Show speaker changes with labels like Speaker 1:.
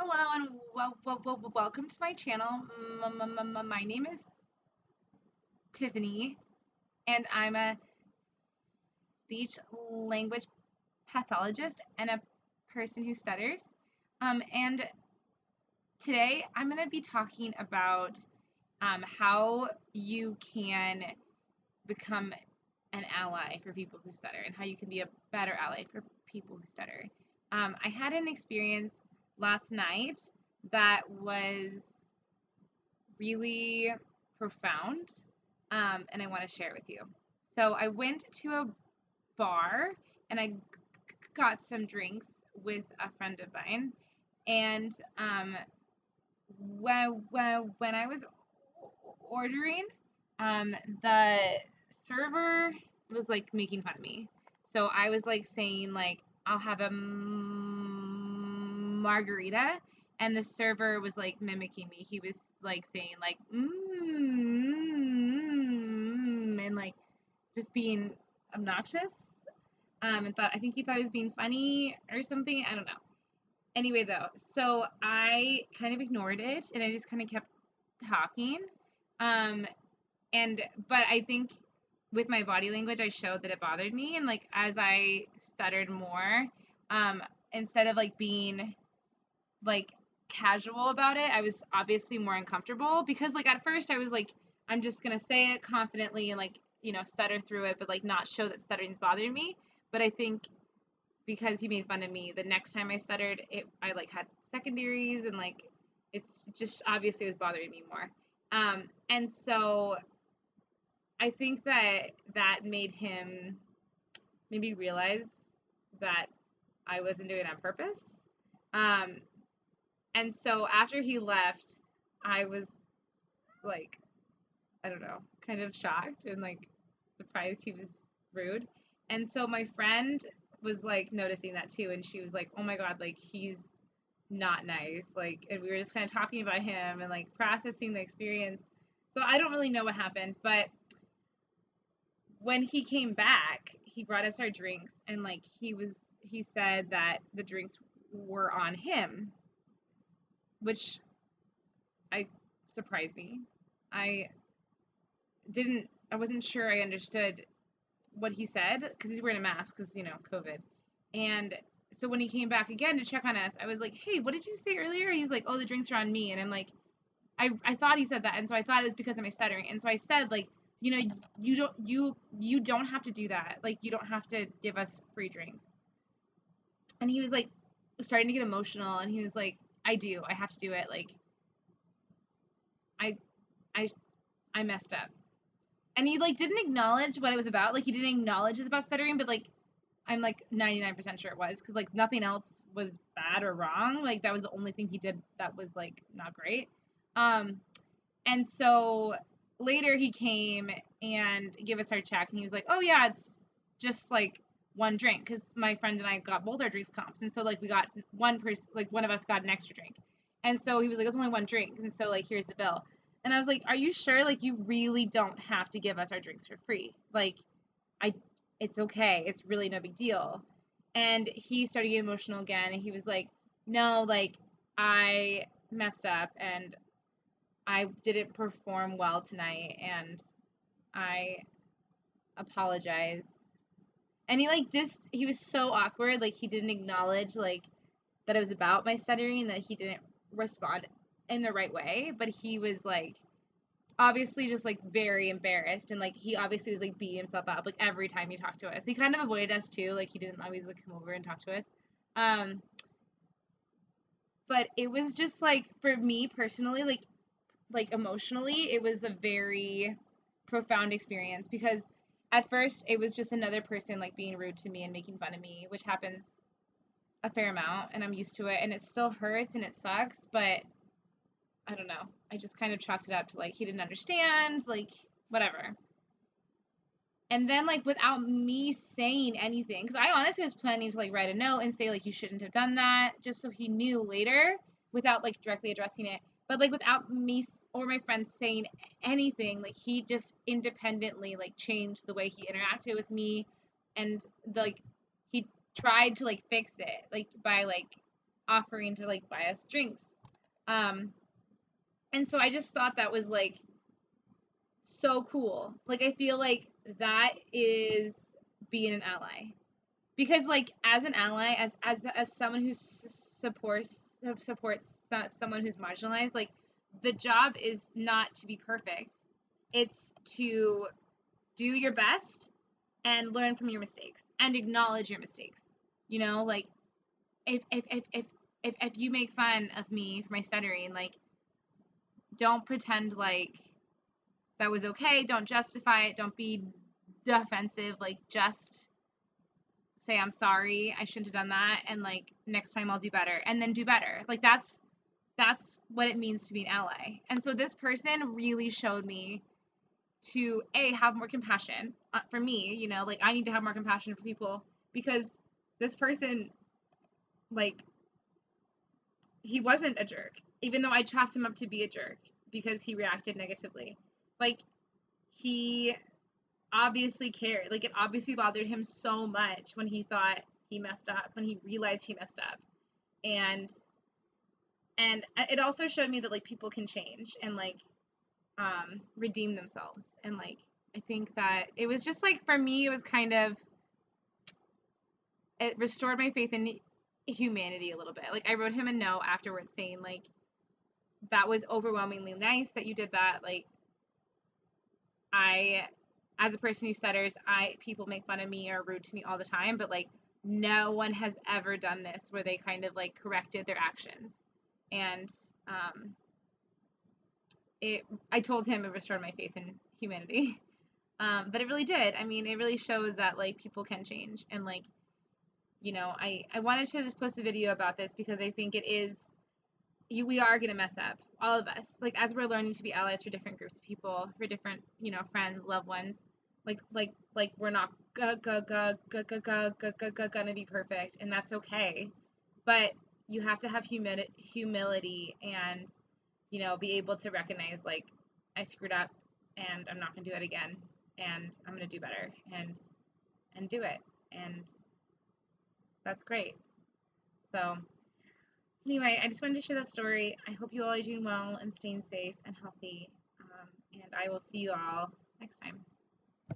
Speaker 1: Hello and welcome to my channel. My name is Tiffany and I'm a speech language pathologist and a person who stutters. And today I'm going to be talking about how you can become an ally for people who stutter and how you can be a better ally for people who stutter. I had an experience last night that was really profound, and I want to share it with you. So I went to a bar and I got some drinks with a friend of mine, and when I was ordering, the server was like making fun of me. So I was like saying like I'll have a margarita, and the server was like mimicking me. He was like saying like and like just being obnoxious. And I think he thought I was being funny or something. I don't know. Anyway, though, so I kind of ignored it and I just kind of kept talking. Um, but I think with my body language, I showed that it bothered me, and like as I stuttered more, um, instead of like being like casual about it, I was obviously more uncomfortable because like at first I was like, I'm just gonna say it confidently and like stutter through it, but like not show that stuttering's bothering me. But I think because he made fun of me, the next time I stuttered, I like had secondaries and like it's just obviously it was bothering me more. And so I think that made him maybe realize that I wasn't doing it on purpose. Um, and so after he left, I was like, I don't know, kind of shocked and like surprised he was rude. And so my friend was like noticing that too, and she was like, "Oh my god, like he's not nice." Like, and we were just kind of talking about him and like processing the experience. So I don't really know what happened, but when he came back, he brought us our drinks and like he said that the drinks were on him, which I surprised me. I I wasn't sure I understood what he said because he's wearing a mask because COVID. And so when he came back again to check on us, I was like, "Hey, what did you say earlier?" He was like, "Oh, the drinks are on me," and I'm like, I thought he said that, and so I thought it was because of my stuttering, and so I said like, you don't have to do that. Like you don't have to give us free drinks. And he was like starting to get emotional, and he was like, "I do. I have to do it. Like I I I messed up." And he like didn't acknowledge what it was about. Like he didn't acknowledge it was about stuttering, but like I'm like 99% sure it was because like nothing else was bad or wrong. Like that was the only thing he did that was like not great. Um, and so later he came and gave us our check, and he was like, "Oh yeah, it's just like one drink," because my friend and I got both our drinks comps, and so like we got one person, like one of us got an extra drink, and so he was like, "It's only one drink," and so like here's the bill, and I was like, "Are you sure? Like you really don't have to give us our drinks for free? Like I, it's okay. It's really no big deal." And he started getting emotional again, and he was like, "No, like I messed up and I didn't perform well tonight and I apologize." And he like just he was so awkward, like he didn't acknowledge like that it was about my stuttering, that he didn't respond in the right way, but he was like obviously just like very embarrassed, and like he obviously was like beating himself up like every time he talked to us. He kind of avoided us too, like he didn't always like come over and talk to us. Um but it was just like for me personally, like emotionally, it was a very profound experience because at first it was just another person like being rude to me and making fun of me, which happens a fair amount and I'm used to it, and it still hurts and it sucks, but I don't know. I just kind of chalked it up to like he didn't understand, like whatever. And then like without me saying anything, because I honestly was planning to like write a note and say like you shouldn't have done that, just so he knew later, without like directly addressing it. But like without me or my friends saying anything, like he just independently like changed the way he interacted with me, and like he tried to like fix it like by like offering to like buy us drinks. Um, and so I just thought that was like so cool. Like I feel like that is being an ally, because like as an ally, as someone who supports someone who's marginalized, like the job is not to be perfect. It's to do your best and learn from your mistakes and acknowledge your mistakes. You know, like if you make fun of me for my stuttering, like don't pretend like that was okay. Don't justify it. Don't be defensive. Like just say I'm sorry. I shouldn't have done that, and like next time I'll do better, and then do better. Like that's what it means to be an ally. And so this person really showed me to have more compassion for me. You know, like I need to have more compassion for people, because this person, like, he wasn't a jerk, even though I chalked him up to be a jerk because he reacted negatively. Like he obviously cared. Like it obviously bothered him so much when he thought he messed up, when he realized he messed up. And it also showed me that like people can change and like redeem themselves. And like I think that it was just like, for me, it was kind of, it restored my faith in humanity a little bit. Like I wrote him a note afterwards saying like, that was overwhelmingly nice that you did that. Like I, as a person who stutters, people make fun of me or rude to me all the time, but like no one has ever done this where they kind of like corrected their actions. And um, I told him it restored my faith in humanity. But it really did. I mean, it really showed that like people can change. And like, you know, I wanted to just post a video about this because I think it is, we are going to mess up, all of us, like as we're learning to be allies for different groups of people, for different, you know, friends, loved ones. Like we're not gonna be perfect, and that's okay. But you have to have humility, and you know, be able to recognize like, I screwed up and I'm not gonna do that again, and I'm gonna do better, and do it. And that's great. So anyway, I just wanted to share that story. I hope you all are doing well and staying safe and healthy. And I will see you all next time.